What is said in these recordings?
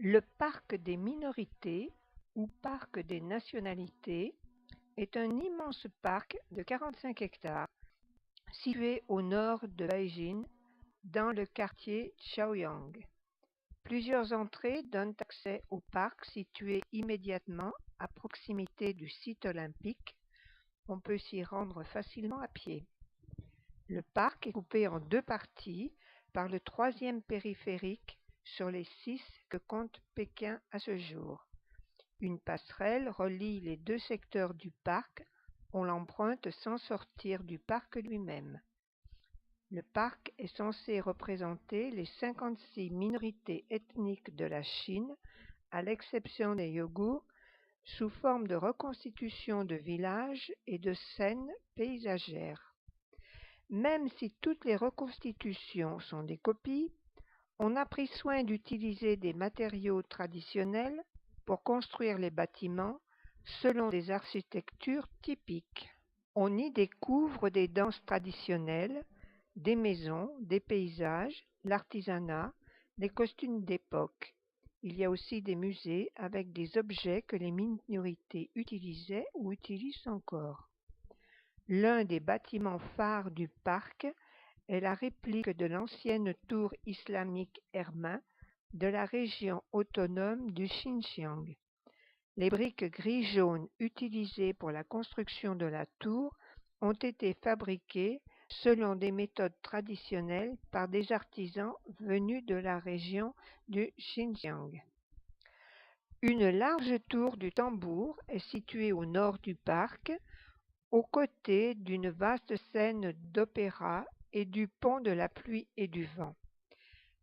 Le parc des minorités, ou parc des nationalités, est un immense parc de 45 hectares situé au nord de Beijing, dans le quartier Chaoyang. Plusieurs entrées donnent accès au parc situé immédiatement à proximité du site olympique. On peut s'y rendre facilement à pied. Le parc est coupé en deux parties par le troisième périphérique sur les 6 que compte Pékin à ce jour. Une passerelle relie les deux secteurs du parc. On l'emprunte sans sortir du parc lui-même. Le parc est censé représenter les 56 minorités ethniques de la Chine, à l'exception des Ouïghours, sous forme de reconstitution de villages et de scènes paysagères. Même si toutes les reconstitutions sont des copies, on a pris soin d'utiliser des matériaux traditionnels pour construire les bâtiments selon des architectures typiques. On y découvre des danses traditionnelles, des maisons, des paysages, l'artisanat, des costumes d'époque. Il y a aussi des musées avec des objets que les minorités utilisaient ou utilisent encore. L'un des bâtiments phares du parc est la réplique de l'ancienne tour islamique Hermin de la région autonome du Xinjiang. Les briques gris-jaune utilisées pour la construction de la tour ont été fabriquées selon des méthodes traditionnelles par des artisans venus de la région du Xinjiang. Une large tour du tambour est située au nord du parc, aux côtés d'une vaste scène d'opéra et du pont de la pluie et du vent.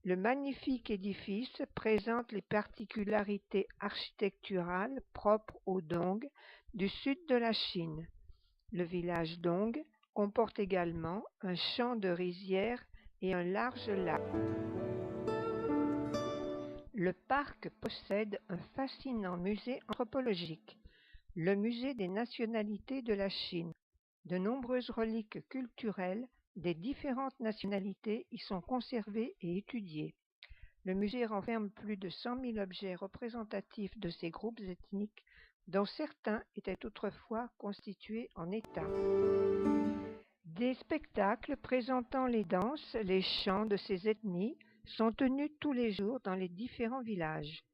Le magnifique édifice présente les particularités architecturales propres au Dong du sud de la Chine. Le village Dong comporte également un champ de rizières et un large lac. Le parc possède un fascinant musée anthropologique, le musée des nationalités de la Chine. De nombreuses reliques culturelles des différentes nationalités y sont conservées et étudiées. Le musée renferme plus de 100 000 objets représentatifs de ces groupes ethniques, dont certains étaient autrefois constitués en États. Des spectacles présentant les danses, les chants de ces ethnies sont tenus tous les jours dans les différents villages.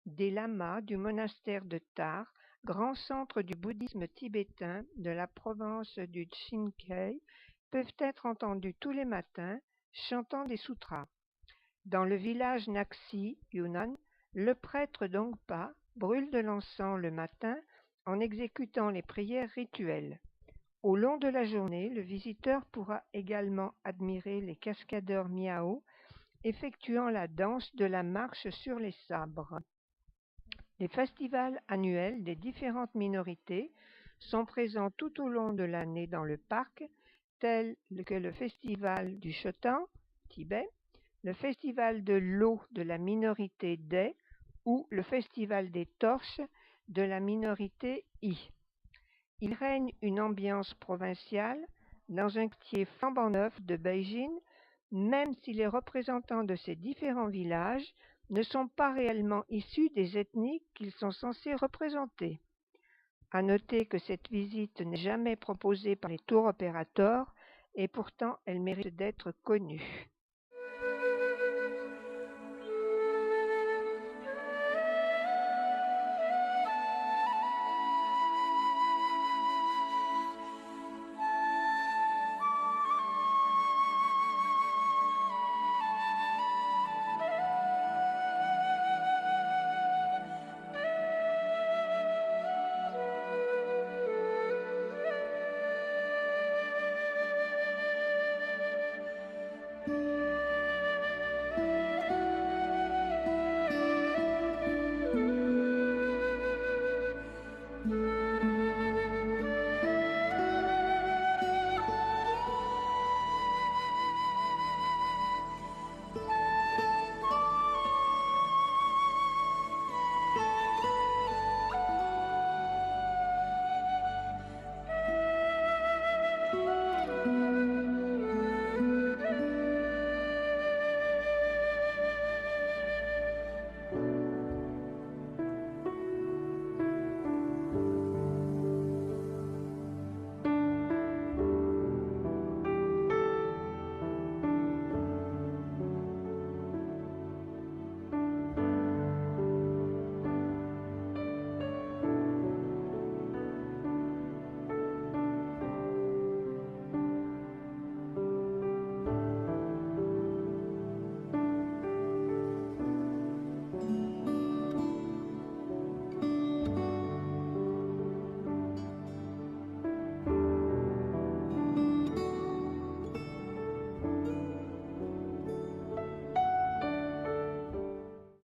Des lamas du monastère de Tar, grand centre du bouddhisme tibétain de la province du Qinghai, peuvent être entendus tous les matins chantant des sutras. Dans le village Naxi, Yunnan, le prêtre Dongpa brûle de l'encens le matin en exécutant les prières rituelles. Au long de la journée, le visiteur pourra également admirer les cascadeurs Miao effectuant la danse de la marche sur les sabres. Les festivals annuels des différentes minorités sont présents tout au long de l'année dans le parc, tels que le festival du Chotan, Tibet, le festival de l'eau de la minorité Dé ou le festival des torches de la minorité I. Il règne une ambiance provinciale dans un quartier flambant neuf de Beijing, même si les représentants de ces différents villages ne sont pas réellement issus des ethnies qu'ils sont censés représenter. À noter que cette visite n'est jamais proposée par les tour opérateurs et pourtant elle mérite d'être connue.